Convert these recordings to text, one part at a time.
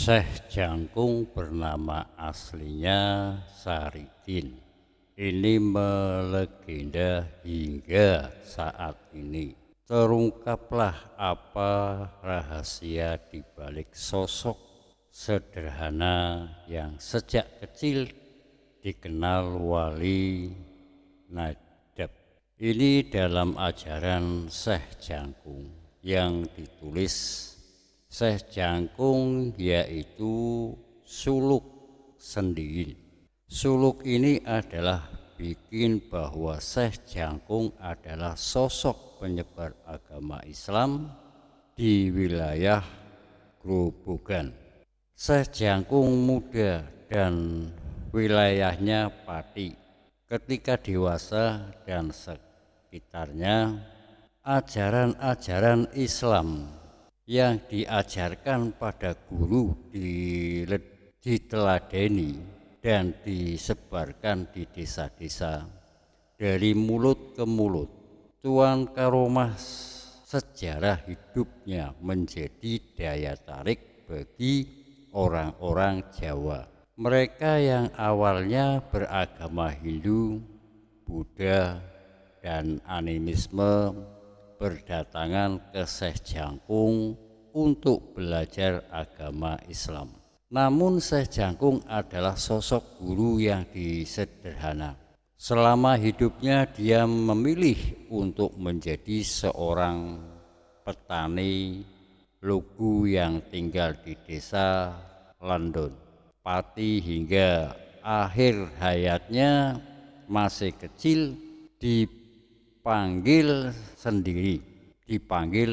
Syekh Jangkung bernama aslinya Saridin. Ini melegenda hingga saat ini. Terungkaplah apa rahasia di balik sosok sederhana yang sejak kecil dikenal wali Najab. Ini dalam ajaran Syekh Jangkung yang ditulis Syekh Jangkung, yaitu suluk sendiin. Suluk ini adalah bikin bahwa Syekh Jangkung adalah sosok penyebar agama Islam di wilayah Grobogan. Syekh Jangkung muda dan wilayahnya Pati. Ketika dewasa dan sekitarnya, ajaran-ajaran Islam yang diajarkan pada guru diteladeni dan disebarkan di desa-desa dari mulut ke mulut. Tuan Karomah sejarah hidupnya menjadi daya tarik bagi orang-orang Jawa. Mereka yang awalnya beragama Hindu, Buddha, dan animisme berdatangan ke Syekh Jangkung untuk belajar agama Islam. Namun Syekh Jangkung adalah sosok guru yang disederhana. Selama hidupnya dia memilih untuk menjadi seorang petani lugu yang tinggal di desa London, Pati, hingga akhir hayatnya masih kecil dipanggil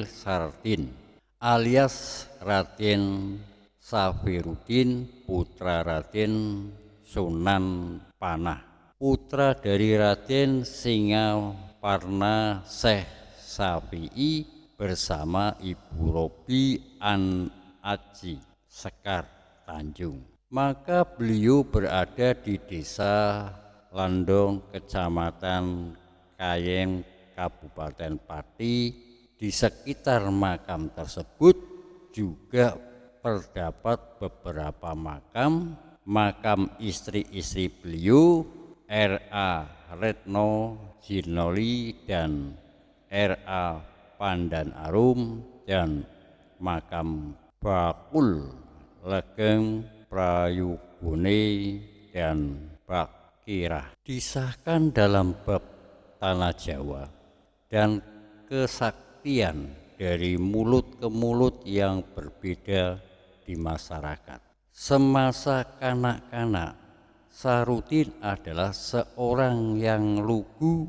Saridin alias Raden Safiruddin, putra Raden Sunan Panah, putra dari Raden Singaparna Syekh Syafi'i bersama Ibu Robi An-Aji Sekar Tanjung. Maka beliau berada di desa Landong, Kecamatan Kayeng, Kabupaten Pati. Di sekitar makam tersebut juga terdapat beberapa makam istri-istri beliau, R.A. Retno Jinoli dan R.A. Pandanarum, dan makam Bakul Legeng Prayugune dan Bakirah. Disahkan dalam bab Tanah Jawa dan kesaktian dari mulut ke mulut yang berbeda di masyarakat. Semasa kanak-kanak, Saridin adalah seorang yang lugu,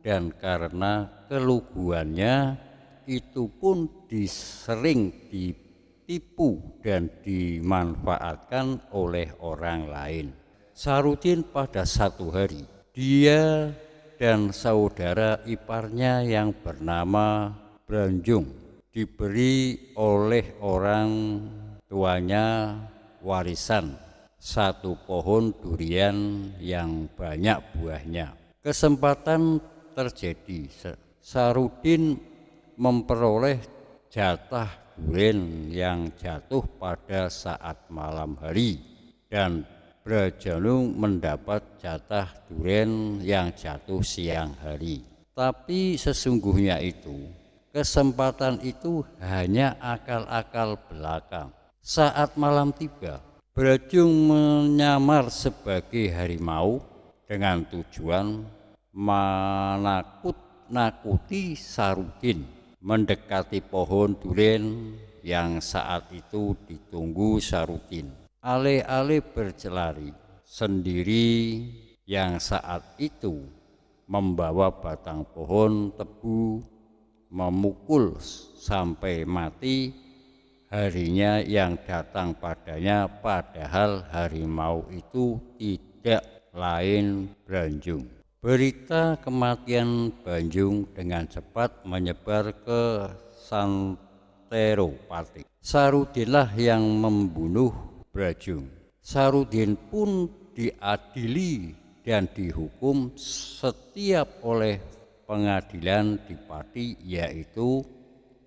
dan karena keluguannya itu pun sering ditipu dan dimanfaatkan oleh orang lain. Saridin pada satu hari, dia dan saudara iparnya yang bernama Branjung diberi oleh orang tuanya warisan satu pohon durian yang banyak buahnya. Kesempatan terjadi, Saridin memperoleh jatah durian yang jatuh pada saat malam hari, dan Brajanung mendapat jatah durian yang jatuh siang hari. Tapi sesungguhnya kesempatan itu hanya akal-akal belaka. Saat malam tiba, Brajung menyamar sebagai harimau dengan tujuan menakut-nakuti Saridin, mendekati pohon durian yang saat itu ditunggu Saridin. Alih-alih bercelari sendiri yang saat itu membawa batang pohon tebu memukul sampai mati harinya yang datang padanya, padahal harimau itu tidak lain Branjung. Berita kematian Branjung dengan cepat menyebar ke santero Pati. Saridinlah yang membunuh Branjung. Saridin pun diadili dan dihukum setiap oleh pengadilan di Pati, yaitu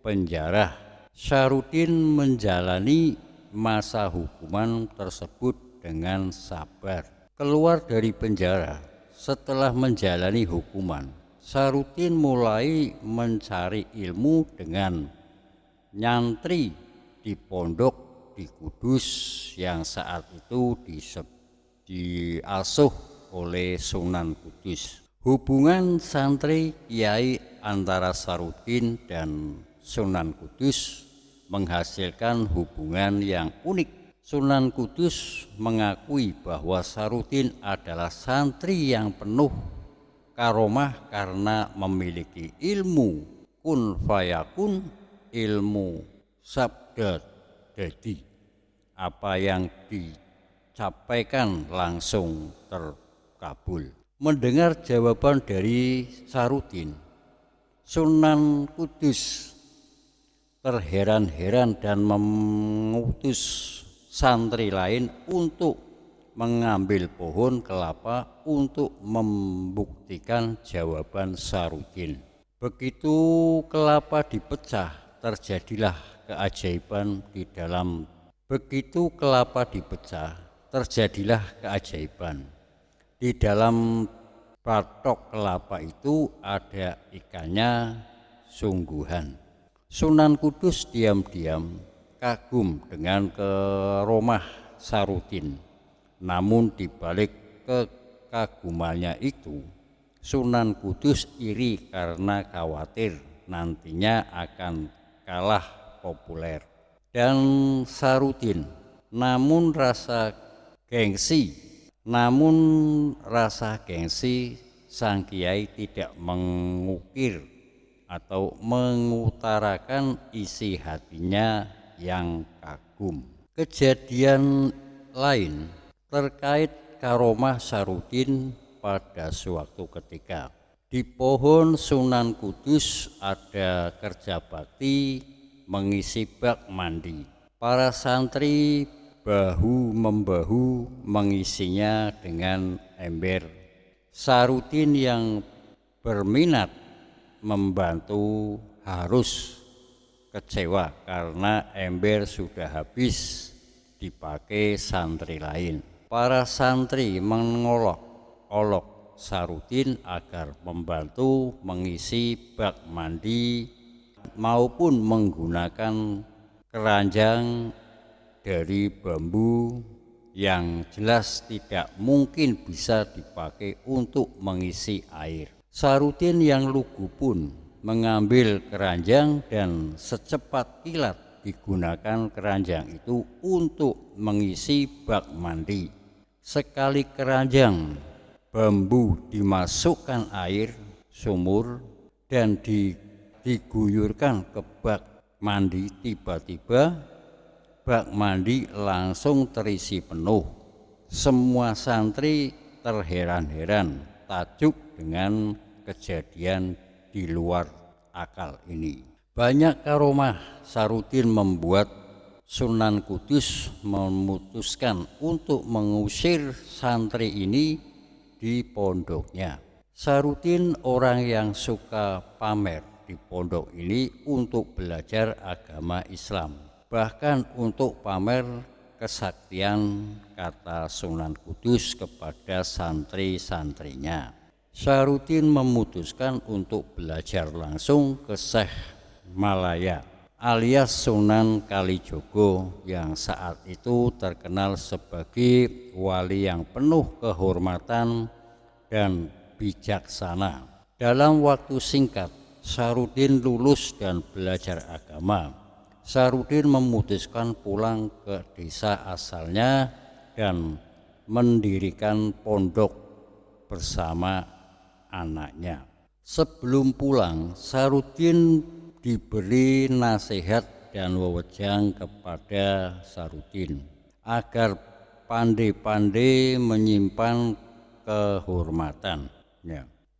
penjara. Saridin menjalani masa hukuman tersebut dengan sabar. Keluar dari penjara setelah menjalani hukuman, Saruddin mulai mencari ilmu dengan nyantri di pondok di Kudus yang saat itu diasuh oleh Sunan Kudus. Hubungan santri kiai antara Saruddin dan Sunan Kudus menghasilkan hubungan yang unik. Sunan Kudus mengakui bahwa Saruddin adalah santri yang penuh karomah karena memiliki ilmu kun fayakun, ilmu sabda dadi. Apa yang dicapaikan langsung terkabul. Mendengar jawaban dari Saruddin, Sunan Kudus terheran-heran dan mengutus santri lain untuk mengambil pohon kelapa untuk membuktikan jawaban Saruddin. Begitu kelapa dipecah, terjadilah keajaiban di dalam. Begitu kelapa dipecah, terjadilah keajaiban. Di dalam batok kelapa itu ada ikannya sungguhan. Sunan Kudus diam-diam kagum dengan karomah Saruddin. Namun di balik kekagumannya itu, Sunan Kudus iri karena khawatir nantinya akan kalah populer. Dan Saruddin, namun rasa gengsi sang kiai tidak mengukir atau mengutarakan isi hatinya yang kagum. Kejadian lain terkait karomah Saruddin pada suatu ketika. Di pohon Sunan Kudus ada kerja bakti mengisi bak mandi. Para santri bahu-membahu mengisinya dengan ember. Saruddin yang berminat membantu harus kecewa karena ember sudah habis dipakai santri lain. Para santri mengolok-olok Saruddin agar membantu mengisi bak mandi maupun menggunakan keranjang dari bambu yang jelas tidak mungkin bisa dipakai untuk mengisi air. Saruddin yang lugu pun mengambil keranjang dan secepat kilat digunakan keranjang itu untuk mengisi bak mandi. Sekali keranjang bambu dimasukkan air sumur dan diguyurkan ke bak mandi, tiba-tiba bak mandi langsung terisi penuh. Semua santri terheran-heran, takjub dengan kejadian di luar akal ini. Banyak karomah Saruddin membuat Sunan Kudus memutuskan untuk mengusir santri ini di pondoknya. Saruddin orang yang suka pamer di pondok ini untuk belajar agama Islam. Bahkan untuk pamer kesaktian, kata Sunan Kudus kepada santri-santrinya. Saruddin memutuskan untuk belajar langsung ke Syekh Malaya alias Sunan Kalijogo yang saat itu terkenal sebagai wali yang penuh kehormatan dan bijaksana. Dalam waktu singkat, Saruddin lulus dan belajar agama. Saruddin memutuskan pulang ke desa asalnya dan mendirikan pondok bersama anaknya. Sebelum pulang, Saruddin diberi nasihat dan wewenang kepada Saruddin agar pandai-pandai menyimpan kehormatan.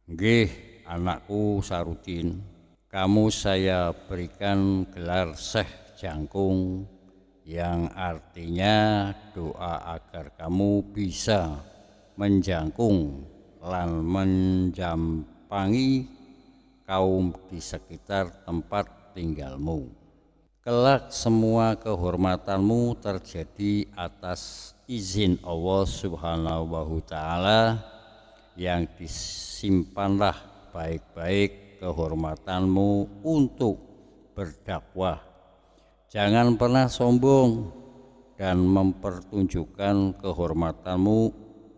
Nggih, anakku Saruddin, kamu saya berikan gelar Syekh Jangkung yang artinya doa agar kamu bisa menjangkung lan menjampangi kaum di sekitar tempat tinggalmu. Kelak semua kehormatanmu terjadi atas izin Allah Subhanahu wa Ta'ala, yang disimpanlah baik-baik kehormatanmu untuk berdakwah. Jangan pernah sombong dan mempertunjukkan kehormatanmu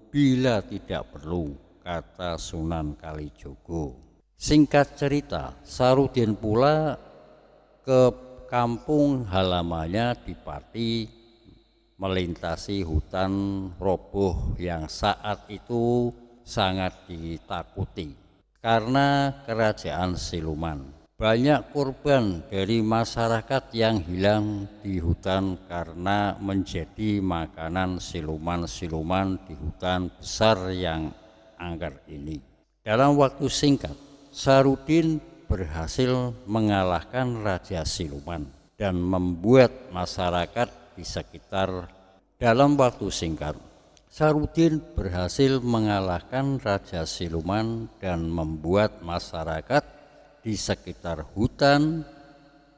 bila tidak perlu, kata Sunan Kalijogo. Singkat cerita, Sahrudin pula ke kampung halamannya di Pati, melintasi hutan roboh yang saat itu sangat ditakuti karena kerajaan siluman. Banyak korban dari masyarakat yang hilang di hutan karena menjadi makanan siluman-siluman di hutan besar yang angker ini. Dalam waktu singkat, Sahrudin berhasil mengalahkan Raja Siluman dan membuat masyarakat di sekitar dalam waktu singkat. Sahrudin berhasil mengalahkan Raja Siluman dan membuat masyarakat di sekitar hutan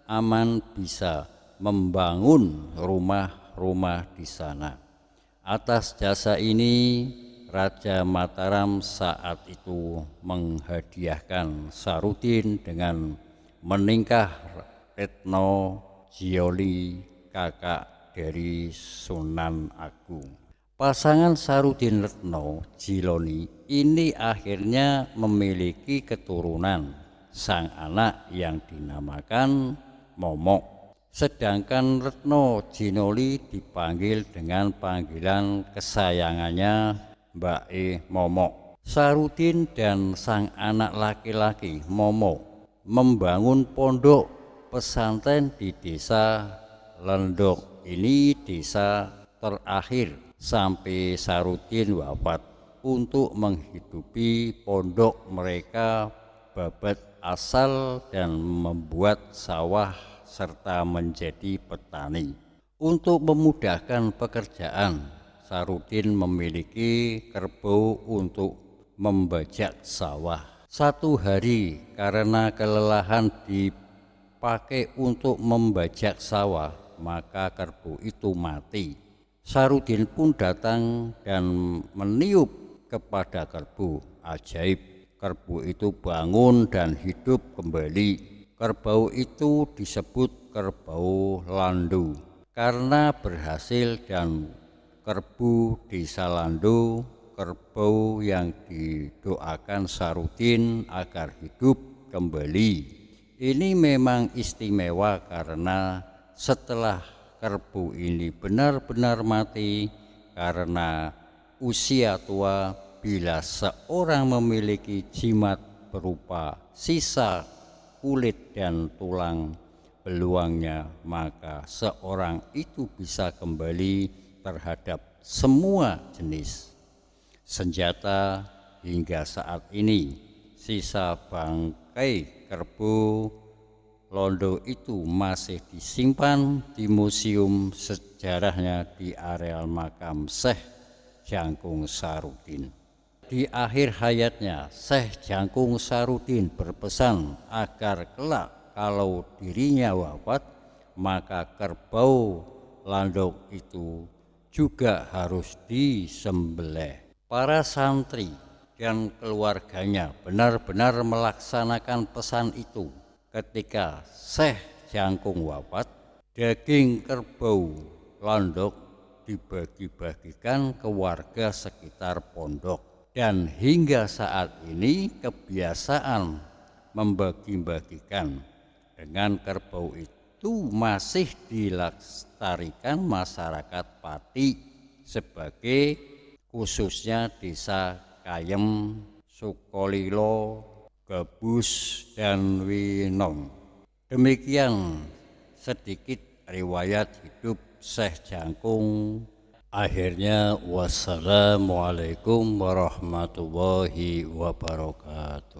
aman bisa membangun rumah-rumah di sana. Atas jasa ini, Raja Mataram saat itu menghadiahkan Sahrudin dengan meningkah Retno Jiyoli, kakak dari Sunan Agung. Pasangan Sahrudin Retno Jiloni ini akhirnya memiliki keturunan, sang anak yang dinamakan Momok. Sedangkan Retno Jinoli dipanggil dengan panggilan kesayangannya Mbak E Momok. Sahrudin dan sang anak laki-laki Momok membangun pondok pesantren di desa Lendok. Ini desa terakhir sampai Sahrudin wafat untuk menghidupi pondok mereka, babat asal dan membuat sawah serta menjadi petani. Untuk memudahkan pekerjaan, Sahrudin memiliki kerbau untuk membajak sawah. Satu hari karena kelelahan dipakai untuk membajak sawah, maka kerbau itu mati. Sahrudin pun datang dan meniup kepada kerbau. Ajaib, kerbau itu bangun dan hidup kembali. Kerbau itu disebut kerbau Landu karena berhasil, dan kerbau desa Landu, kerbau yang didoakan Sahrudin agar hidup kembali. Ini memang istimewa karena setelah kerbau ini benar-benar mati karena usia tua, bila seorang memiliki jimat berupa sisa kulit dan tulang beluangnya, maka seorang itu bisa kembali terhadap semua jenis senjata. Hingga saat ini sisa bangkai kerbau Londo itu masih disimpan di museum sejarahnya di areal makam Syekh Jangkung Sahrudin. Di akhir hayatnya, Syekh Jangkung Sahrudin berpesan agar kelak kalau dirinya wafat, maka kerbau Landok itu juga harus disembelih. Para santri dan keluarganya benar-benar melaksanakan pesan itu. Ketika Syekh Jangkung wafat, daging kerbau Landok dibagi-bagikan ke warga sekitar pondok. Dan hingga saat ini kebiasaan membagi-bagikan dengan kerbau itu masih dilestarikan masyarakat Pati, sebagai khususnya desa Kayem, Sukolilo, Gabus, dan Winong. Demikian sedikit riwayat hidup Syekh Jangkung. Akhirnya, wassalamualaikum warahmatullahi wabarakatuh.